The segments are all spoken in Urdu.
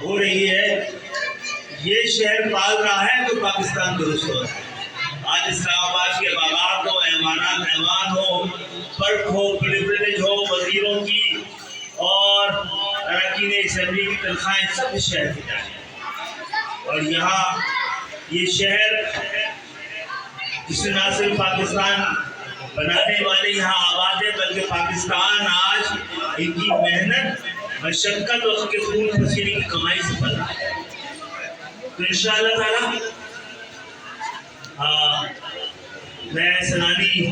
ہو رہی ہے، یہ شہر پال رہا ہے تو پاکستان درست ہو رہا ہے۔ آج اسلام آباد کے باغات ہو، ایوان ہو، پرک ہو، پریویلیج ہو، وزیروں کی اور اراکین اسمبلی کی تنخواہیں سب اس شہر کی جائیں۔ اور یہاں یہ شہر اس نے نہ صرف پاکستان بنانے والے یہاں آباد ہے، بلکہ پاکستان آج ان کی محنت، مشقت اور اس کے خون پسینے کی کمائی سے بنا ہے۔ تو انشاءاللہ تعالی میں سنانی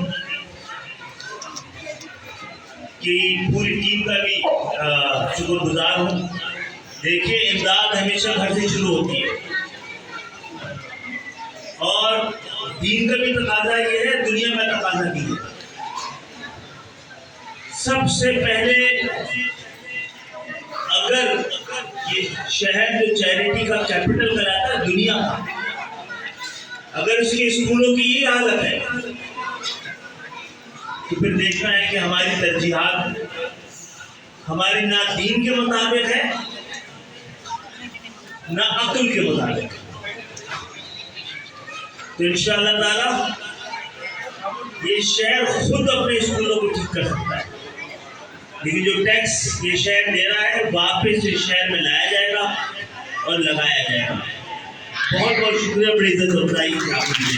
کی پوری ٹیم کا بھی شکر گزار ہوں۔ دیکھیے، امداد ہمیشہ گھر سے شروع ہوتی ہے، اور دین کا بھی تقاضا یہ ہے، دنیا میں تقاضا بھی ہے۔ سب سے پہلے اگر یہ شہر جو چیریٹی کا کیپٹل کراتا ہے دنیا کا، اگر اس کے اسکولوں کی یہ حالت ہے تو پھر دیکھنا ہے کہ ہماری ترجیحات ہماری نہ دین کے مطابق ہے نہ عقل کے مطابق۔ تو انشاءاللہ تعالی یہ شہر خود اپنے اسکولوں کو ٹھیک کر سکتا ہے، لیکن جو ٹیکس یہ شہر دے رہا ہے واپس اس شہر میں لایا جائے گا اور لگایا جائے گا۔ بہت بہت شکریہ، بڑی عزت افزائی کی آپ نے دی۔